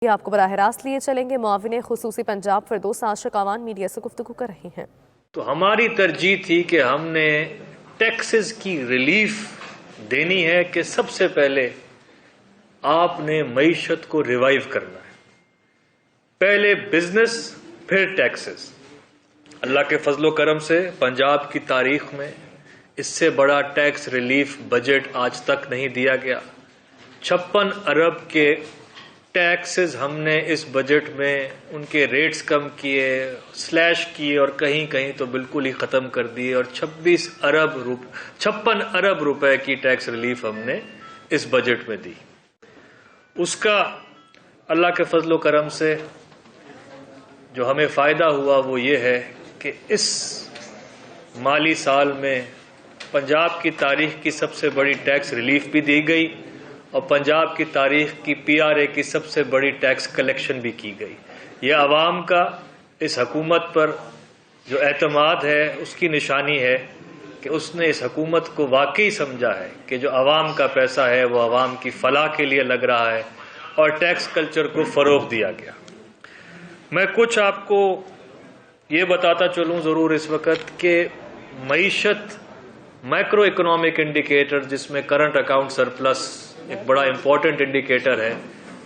یہ آپ کو براہ راست لیے چلیں گے۔ معاون خصوصی پنجاب فردوس عاشق آوان میڈیا سے گفتگو کر رہے ہیں۔ تو ہماری ترجیح تھی کہ ہم نے ٹیکسز کی ریلیف دینی ہے کہ سب سے پہلے آپ نے معیشت کو ریوائیو کرنا ہے، پہلے بزنس پھر ٹیکسز۔ اللہ کے فضل و کرم سے پنجاب کی تاریخ میں اس سے بڑا ٹیکس ریلیف بجٹ آج تک نہیں دیا گیا۔ 56 ارب کے ٹیکسز ہم نے اس بجٹ میں ان کے ریٹس کم کیے، سلیش کیے اور کہیں کہیں تو بالکل ہی ختم کر دیے، اور 56 ارب روپے کی ٹیکس ریلیف ہم نے اس بجٹ میں دی۔ اس کا اللہ کے فضل و کرم سے جو ہمیں فائدہ ہوا وہ یہ ہے کہ اس مالی سال میں پنجاب کی تاریخ کی سب سے بڑی ٹیکس ریلیف بھی دی گئی اور پنجاب کی تاریخ کی PRA کی سب سے بڑی ٹیکس کلیکشن بھی کی گئی۔ یہ عوام کا اس حکومت پر جو اعتماد ہے اس کی نشانی ہے کہ اس نے اس حکومت کو واقعی سمجھا ہے کہ جو عوام کا پیسہ ہے وہ عوام کی فلاح کے لیے لگ رہا ہے، اور ٹیکس کلچر کو فروغ دیا گیا۔ میں کچھ آپ کو یہ بتاتا چلوں ضرور اس وقت کہ معیشت مائکرو اکنامک انڈیکیٹر، جس میں کرنٹ اکاؤنٹ سرپلس ایک بڑا امپورٹنٹ انڈیکیٹر ہے،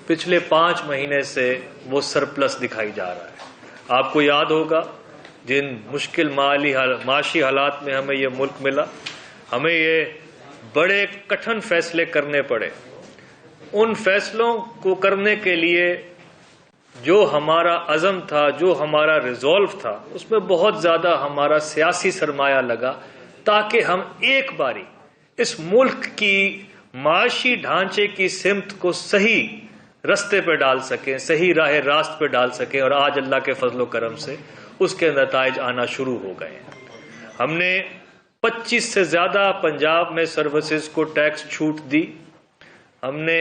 پچھلے 5 مہینے سے وہ سرپلس دکھائی جا رہا ہے۔ آپ کو یاد ہوگا جن مشکل معاشی حالات میں ہمیں یہ ملک ملا، ہمیں یہ بڑے کٹھن فیصلے کرنے پڑے۔ ان فیصلوں کو کرنے کے لیے جو ہمارا عزم تھا، جو ہمارا ریزولو تھا، اس میں بہت زیادہ ہمارا سیاسی سرمایہ لگا تاکہ ہم ایک باری اس ملک کی معاشی ڈھانچے کی سمت کو صحیح رستے پہ ڈال سکیں، صحیح راہ راست پہ ڈال سکیں، اور آج اللہ کے فضل و کرم سے اس کے نتائج آنا شروع ہو گئے ہیں۔ ہم نے 25 سے زیادہ پنجاب میں سروسز کو ٹیکس چھوٹ دی، ہم نے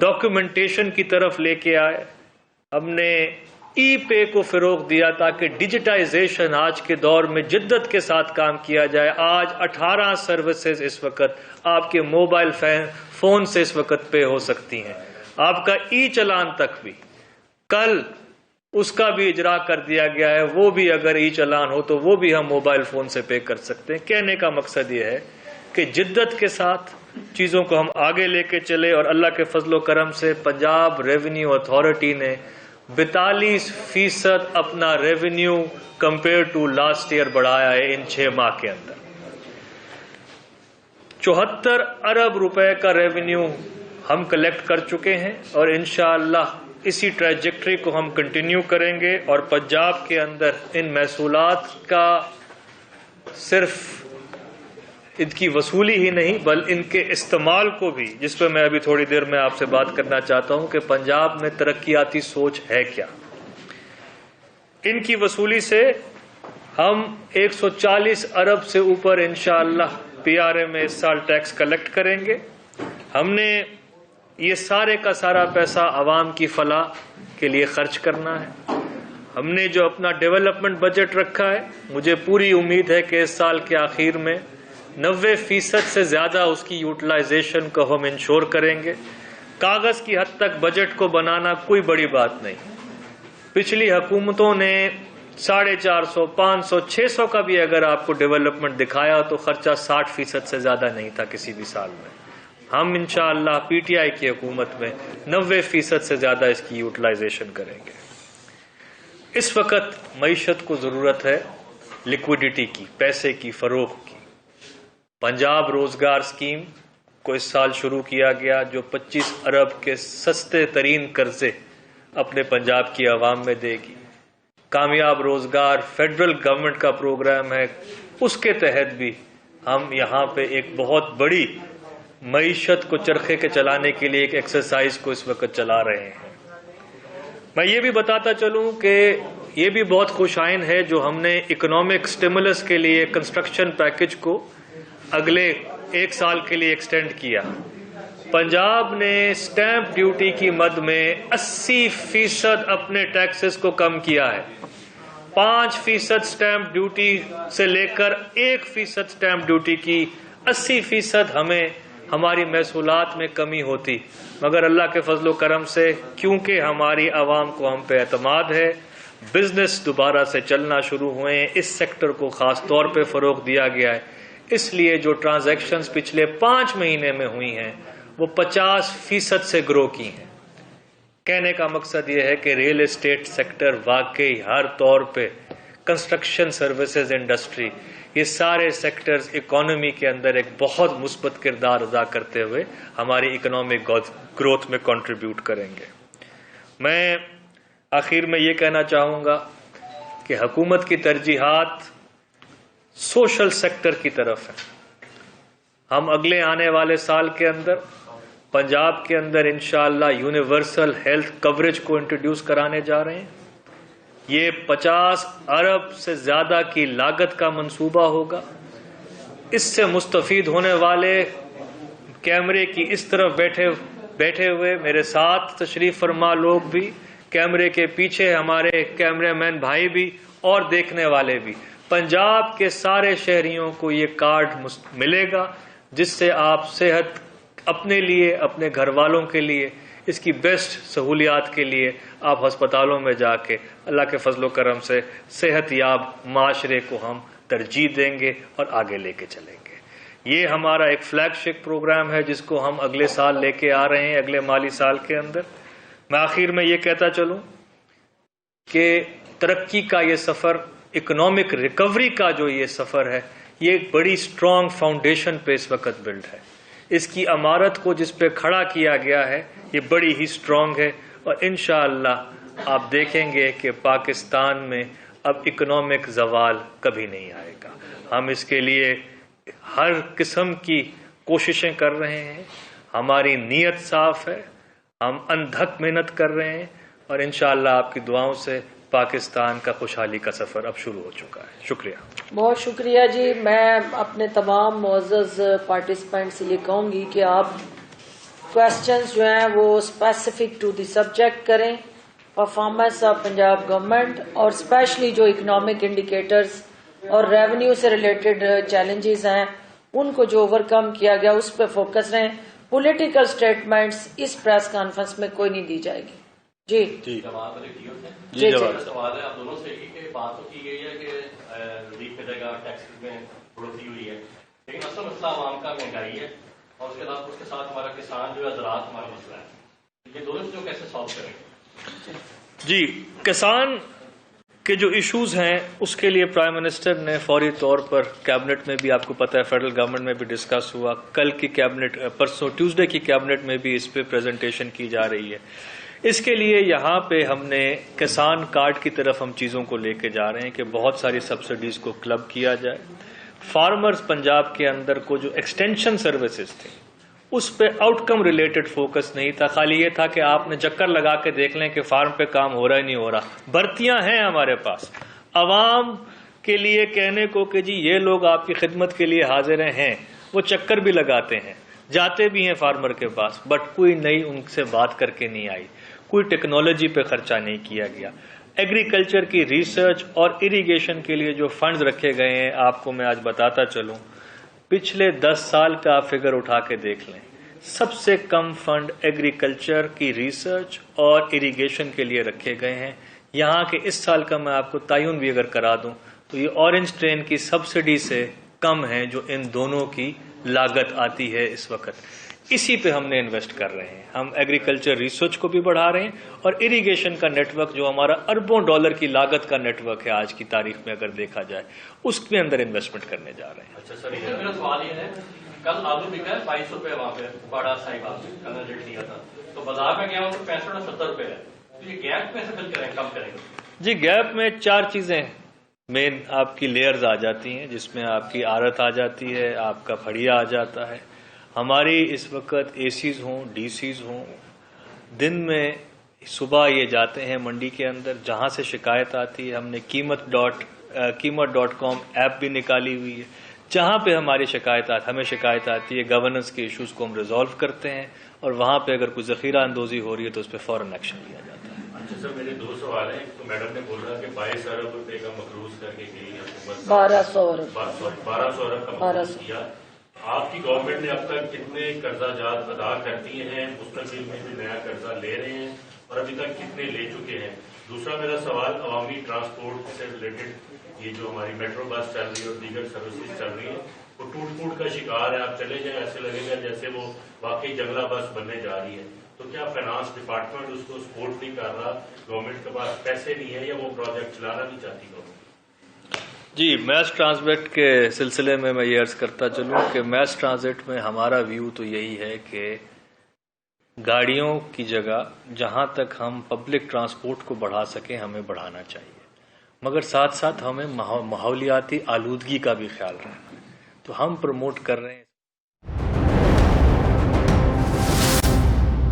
ڈاکیومنٹیشن کی طرف لے کے آئے، ہم نے ای پے کو فروغ دیا تاکہ ڈیجیٹائزیشن آج کے دور میں جدت کے ساتھ کام کیا جائے۔ آج 18 سروسز اس وقت آپ کے موبائل فون سے اس وقت پے ہو سکتی ہیں۔ آپ کا ای چلان تک بھی کل اس کا بھی اجرا کر دیا گیا ہے، وہ بھی اگر ای چلان ہو تو وہ بھی ہم موبائل فون سے پے کر سکتے ہیں۔ کہنے کا مقصد یہ ہے کہ جدت کے ساتھ چیزوں کو ہم آگے لے کے چلے، اور اللہ کے فضل و کرم سے پنجاب ریونیو اتھارٹی نے 42% اپنا revenue compare to last year بڑھایا ہے ان 6 ماہ کے اندر۔ 74 ارب روپے کا ریونیو ہم کلیکٹ کر چکے ہیں، اور انشاءاللہ اسی ٹریجیکٹری کو ہم کنٹینیو کریں گے، اور پنجاب کے اندر ان محصولات کا صرف ان کی وصولی ہی نہیں بلکہ ان کے استعمال کو بھی، جس پہ میں ابھی تھوڑی دیر میں آپ سے بات کرنا چاہتا ہوں کہ پنجاب میں ترقیاتی سوچ ہے کیا۔ ان کی وصولی سے ہم 140 ارب سے اوپر انشاءاللہ PRA میں اس سال ٹیکس کلیکٹ کریں گے۔ ہم نے یہ سارے کا سارا پیسہ عوام کی فلاح کے لیے خرچ کرنا ہے۔ ہم نے جو اپنا ڈیولپمنٹ بجٹ رکھا ہے، مجھے پوری امید ہے کہ اس سال کے آخر میں 90% سے زیادہ اس کی یوٹیلائزیشن کو ہم انشور کریں گے۔ کاغذ کی حد تک بجٹ کو بنانا کوئی بڑی بات نہیں۔ پچھلی حکومتوں نے 450، 500، 600 کا بھی اگر آپ کو ڈیولپمنٹ دکھایا تو خرچہ 60% سے زیادہ نہیں تھا کسی بھی سال میں۔ ہم انشاءاللہ PTI کی حکومت میں 90% سے زیادہ اس کی یوٹیلائزیشن کریں گے۔ اس وقت معیشت کو ضرورت ہے لیکوڈیٹی کی، پیسے کی، فروغ کی۔ پنجاب روزگار اسکیم کو اس سال شروع کیا گیا، جو 25 ارب کے سستے ترین قرضے اپنے پنجاب کی عوام میں دے گی۔ کامیاب روزگار فیڈرل گورنمنٹ کا پروگرام ہے، اس کے تحت بھی ہم یہاں پہ ایک بہت بڑی معیشت کو چرخے کے چلانے کے لیے ایک ایکسرسائز کو اس وقت چلا رہے ہیں۔ میں یہ بھی بتاتا چلوں کہ یہ بھی بہت خوش آئند ہے جو ہم نے اکنامک سٹیمولس کے لیے کنسٹرکشن پیکج کو اگلے 1 سال کے لیے ایکسٹینڈ کیا۔ پنجاب نے سٹیمپ ڈیوٹی کی مد میں 80% اپنے ٹیکسز کو کم کیا ہے۔ 5% سٹیمپ ڈیوٹی سے لے کر 1% سٹیمپ ڈیوٹی کی 80% ہمیں ہماری محصولات میں کمی ہوتی، مگر اللہ کے فضل و کرم سے کیونکہ ہماری عوام کو ہم پہ اعتماد ہے، بزنس دوبارہ سے چلنا شروع ہوئے ہیں، اس سیکٹر کو خاص طور پہ فروغ دیا گیا ہے، اس لیے جو ٹرانزیکشنز پچھلے 5 مہینے میں ہوئی ہیں وہ 50% سے گرو کی ہیں۔ کہنے کا مقصد یہ ہے کہ ریل اسٹیٹ سیکٹر واقعی ہر طور پہ، کنسٹرکشن سروسز انڈسٹری، یہ سارے سیکٹرز اکانومی کے اندر ایک بہت مثبت کردار ادا کرتے ہوئے ہماری اکنامک گروتھ میں کنٹریبیوٹ کریں گے۔ میں آخر میں یہ کہنا چاہوں گا کہ حکومت کی ترجیحات سوشل سیکٹر کی طرف ہیں۔ ہم اگلے آنے والے سال کے اندر پنجاب کے اندر انشاءاللہ یونیورسل ہیلتھ کوریج کو انٹروڈیوس کرانے جا رہے ہیں۔ یہ 50 ارب سے زیادہ کی لاگت کا منصوبہ ہوگا۔ اس سے مستفید ہونے والے کیمرے کی اس طرف بیٹھے ہوئے میرے ساتھ تشریف فرما لوگ بھی، کیمرے کے پیچھے ہمارے کیمرے مین بھائی بھی، اور دیکھنے والے بھی، پنجاب کے سارے شہریوں کو یہ کارڈ ملے گا، جس سے آپ صحت اپنے لیے، اپنے گھر والوں کے لیے، اس کی بیسٹ سہولیات کے لیے آپ ہسپتالوں میں جا کے اللہ کے فضل و کرم سے صحت یاب معاشرے کو ہم ترجیح دیں گے اور آگے لے کے چلیں گے۔ یہ ہمارا ایک فلیگ شپ پروگرام ہے جس کو ہم اگلے سال لے کے آ رہے ہیں، اگلے مالی سال کے اندر۔ میں آخر میں یہ کہتا چلوں کہ ترقی کا یہ سفر، اکنامک ریکوری کا جو یہ سفر ہے، یہ ایک بڑی سٹرونگ فاؤنڈیشن پہ اس وقت بلڈ ہے۔ اس کی عمارت کو جس پہ کھڑا کیا گیا ہے یہ بڑی ہی سٹرونگ ہے، اور انشاءاللہ آپ دیکھیں گے کہ پاکستان میں اب اکنامک زوال کبھی نہیں آئے گا۔ ہم اس کے لیے ہر قسم کی کوششیں کر رہے ہیں، ہماری نیت صاف ہے، ہم اندھک محنت کر رہے ہیں، اور انشاءاللہ آپ کی دعاؤں سے پاکستان کا خوشحالی کا سفر اب شروع ہو چکا ہے۔ شکریہ، بہت شکریہ جی۔ میں اپنے تمام معزز پارٹیسپینٹ سے یہ کہوں گی کہ آپ کویسچنز جو ہیں وہ اسپیسیفک ٹو دی سبجیکٹ کریں، پرفارمنس آف پنجاب گورنمنٹ، اور اسپیشلی جو اکنامک انڈیکیٹرز اور ریونیو سے ریلیٹڈ چیلنجز ہیں ان کو جو اوور کم کیا گیا اس پہ فوکس رہیں۔ پولیٹیکل سٹیٹمنٹس اس پریس کانفرنس میں کوئی نہیں دی جائے گی۔ جی جی جی سوال ہے آپ دونوں سے کہ بات تو کی گئی ہے کہ ریلیف ملے گا، ٹیکس میں بڑھوتری ہوئی ہے، لیکن اصل مسئلہ عوام کا مہنگائی ہے، اور اس کے ساتھ ہمارا کسان جو ہے زراعت ہمارا مسئلہ ہے، یہ دونوں چیزوں کیسے سالو کریں گے؟ جی، کسان کے جو ایشوز ہیں اس کے لیے پرائم منسٹر نے فوری طور پر کیبنٹ میں بھی، آپ کو پتہ ہے فیڈرل گورنمنٹ میں بھی ڈسکس ہوا، کل کی کیبنٹ، پرسوں ٹیوزڈے کی کیبنٹ میں بھی اس پہ پریزنٹیشن کی جا رہی ہے۔ اس کے لیے یہاں پہ ہم نے کسان کارڈ کی طرف ہم چیزوں کو لے کے جا رہے ہیں کہ بہت ساری سبسڈیز کو کلب کیا جائے۔ فارمرز پنجاب کے اندر کو جو ایکسٹینشن سروسز تھے اس پہ آؤٹ کم ریلیٹڈ فوکس نہیں تھا، خالی یہ تھا کہ آپ نے چکر لگا کے دیکھ لیں کہ فارم پہ کام ہو رہا ہے نہیں ہو رہا۔ بھرتیاں ہیں ہمارے پاس، عوام کے لیے کہنے کو کہ جی یہ لوگ آپ کی خدمت کے لیے حاضر ہیں، وہ چکر بھی لگاتے ہیں، جاتے بھی ہیں فارمر کے پاس، بٹ کوئی نئی ان سے بات کر کے نہیں آئی، کوئی ٹیکنالوجی پہ خرچہ نہیں کیا گیا۔ ایگریکلچر کی ریسرچ اور اریگیشن کے لیے جو فنڈز رکھے گئے ہیں، آپ کو میں آج بتاتا چلوں، پچھلے 10 سال کا فگر اٹھا کے دیکھ لیں، سب سے کم فنڈ ایگریکلچر کی ریسرچ اور اریگیشن کے لیے رکھے گئے ہیں۔ یہاں کے اس سال کا میں آپ کو تعین بھی اگر کرا دوں تو یہ اورنج ٹرین کی سبسڈی سے کم ہے جو ان دونوں کی لاگت آتی ہے اس وقت۔ اسی پہ ہم نے انویسٹ کر رہے ہیں، ہم ایگریکلچر ریسرچ کو بھی بڑھا رہے ہیں، اور اریگیشن کا نیٹ ورک جو ہمارا اربوں ڈالر کی لاگت کا نیٹ ورک ہے آج کی تاریخ میں اگر دیکھا جائے، اس کے اندر انویسٹمنٹ کرنے جا رہے ہیں۔ اچھا سر، میرا سوال یہ ہے، کل آلو بکا ہے 2200 روپے، وہاں پہ باڑا صاحب آپ نے ریٹ دیا تھا، تو بازار میں گیا ہوں 65 اور 70 روپے ہے، تو یہ گیپ کیسے فل کریں، کم کریں گے؟ جی، گیپ میں 4 چیزیں مین آپ کی لیئرز آ جاتی ہیں، جس میں آپ کی آڑت آ جاتی ہے، آپ کا پھڑیا آ جاتا ہے۔ ہماری اس وقت اے سیز ہوں، ڈی سیز ہوں، دن میں صبح یہ جاتے ہیں منڈی کے اندر، جہاں سے شکایت آتی ہے ہم نے قیمت.com ایپ بھی نکالی ہوئی ہے، جہاں پہ ہمیں شکایت آتی ہے گورننس کے ایشوز کو ہم ریزالو کرتے ہیں، اور وہاں پہ اگر کوئی ذخیرہ اندوزی ہو رہی ہے تو اس پہ فوراً ایکشن لیا جاتا ہے۔ اچھا سر، میرے 2 سوال ہیں، تو میڈم نے بولا کہ 22 ارب روپے کا مقروض کر کے گئی حکومت، 1200 ارب 1200 ارب کا مقروض کیا، آپ کی گورنمنٹ نے اب تک کتنے قرضہ جات ادا کر دیے ہیں، مستقبل میں بھی نیا قرضہ لے رہے ہیں اور ابھی تک کتنے لے چکے ہیں؟ دوسرا میرا سوال عوامی ٹرانسپورٹ سے ریلیٹڈ، یہ جو ہماری میٹرو بس چل رہی ہے اور دیگر سروسز چل رہی ہیں وہ ٹوٹ پھوٹ کا شکار ہے. آپ چلے جائیں ایسے لگے گا جیسے وہ واقعی جنگلہ بس بننے جا رہی ہے. تو کیا فائنانس ڈپارٹمنٹ اس کو سپورٹ نہیں کر رہا؟ گورنمنٹ کے پاس پیسے نہیں ہے یا وہ پروجیکٹ چلانا نہیں چاہتی گورنمنٹ؟ جی، میس ٹرانزٹ کے سلسلے میں یہ عرض کرتا چلوں کہ میس ٹرانزٹ میں ہمارا ویو تو یہی ہے کہ گاڑیوں کی جگہ جہاں تک ہم پبلک ٹرانسپورٹ کو بڑھا سکیں ہمیں بڑھانا چاہیے، مگر ساتھ ساتھ ہمیں ماحولیاتی آلودگی کا بھی خیال رکھنا ہے. تو ہم پروموٹ کر رہے ہیں